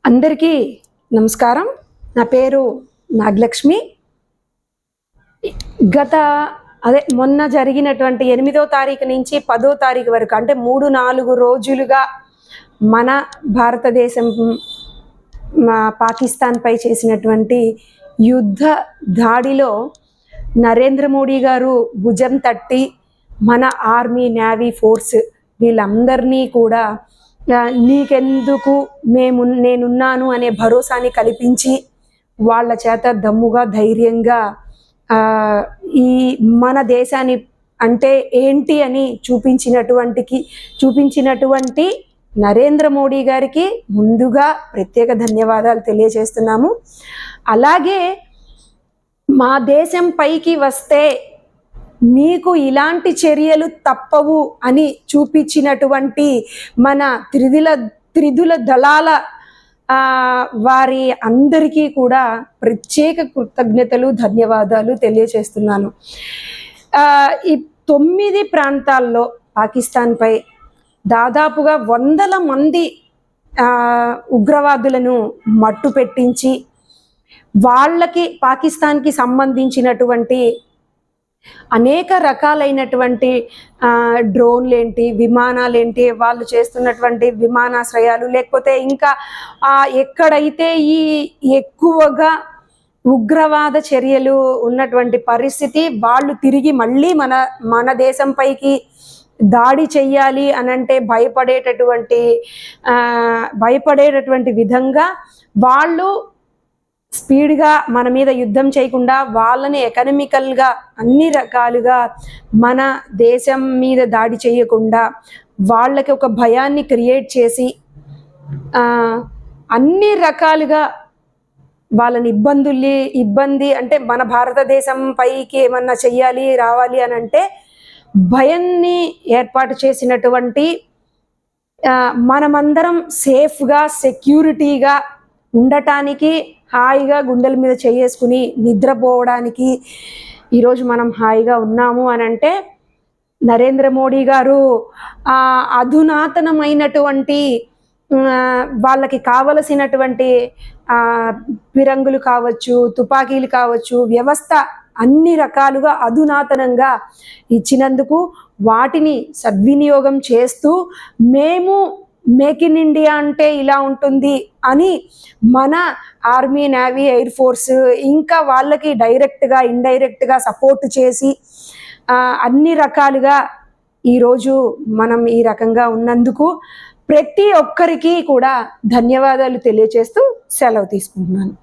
అందరికీ నమస్కారం. నా పేరు నాగలక్ష్మి. మొన్న జరిగినటువంటి 8వ తారీఖు నుంచి 10వ తారీఖు వరకు అంటే 3-4 రోజులుగా మన భారతదేశం పాకిస్తాన్పై చేసినటువంటి యుద్ధ దాడిలో నరేంద్ర మోడీ గారు భుజం తట్టి మన ఆర్మీ, నేవీ, ఫోర్స్ వీళ్ళందరినీ కూడా నీకెందుకు నేనున్నాను అనే భరోసాని కల్పించి వాళ్ళ చేత దమ్ముగా, ధైర్యంగా ఈ మన దేశాన్ని అంటే ఏంటి అని చూపించినటువంటి నరేంద్ర మోడీ గారికి ముందుగా ప్రత్యేక ధన్యవాదాలు తెలియజేస్తున్నాము. అలాగే మా దేశం పైకి వస్తే మీకు ఇలాంటి చర్యలు తప్పవు అని చూపించినటువంటి మన త్రిదుల దళాల వారి అందరికీ కూడా ప్రత్యేక కృతజ్ఞతలు, ధన్యవాదాలు తెలియజేస్తున్నాను. ఈ 9 ప్రాంతాల్లో పాకిస్తాన్పై దాదాపుగా 100 మంది ఉగ్రవాదులను మట్టు పెట్టించి వాళ్ళకి పాకిస్తాన్కి సంబంధించినటువంటి అనేక రకాలైనటువంటి డ్రోన్లేంటి, విమానాలేంటి, వాళ్ళు చేస్తున్నటువంటి విమానాశ్రయాలు, లేకపోతే ఇంకా ఎక్కడైతే ఈ ఎక్కువగా ఉగ్రవాద చర్యలు ఉన్నటువంటి పరిస్థితి వాళ్ళు తిరిగి మళ్ళీ మన దేశంపైకి దాడి చెయ్యాలి అనంటే భయపడేటటువంటి విధంగా వాళ్ళు స్పీడ్గా మన మీద యుద్ధం చేయకుండా వాళ్ళని ఎకనామికల్గా అన్ని రకాలుగా మన దేశం మీద దాడి చేయకుండా వాళ్ళకి ఒక భయాన్ని క్రియేట్ చేసి అన్ని రకాలుగా వాళ్ళని ఇబ్బంది అంటే మన భారతదేశం పైకి ఏమన్నా చెయ్యాలి రావాలి అని అంటే భయాన్ని ఏర్పాటు చేసినటువంటి మనమందరం సేఫ్గా, సెక్యూరిటీగా ఉండటానికి, హాయిగా గుండెల మీద చేసుకుని నిద్రపోవడానికి ఈరోజు మనం హాయిగా ఉన్నాము అని అంటే నరేంద్ర మోడీ గారు అధునాతనమైనటువంటి వాళ్ళకి కావలసినటువంటి పిరంగులు కావచ్చు, తుపాకీలు కావచ్చు, వ్యవస్థ అన్ని రకాలుగా అధునాతనంగా ఇచ్చినందుకు వాటిని సద్వినియోగం చేస్తూ మేము మేక్ ఇన్ ఇండియా అంటే ఇలా ఉంటుంది అని మన ఆర్మీ, నేవీ, ఎయిర్ ఫోర్స్ ఇంకా వాళ్ళకి డైరెక్ట్గా, ఇండైరెక్ట్గా సపోర్ట్ చేసి అన్ని రకాలుగా ఈరోజు మనం ఈ రకంగా ఉన్నందుకు ప్రతి ఒక్కరికి కూడా ధన్యవాదాలు తెలియజేస్తూ సెలవు తీసుకుంటున్నాను.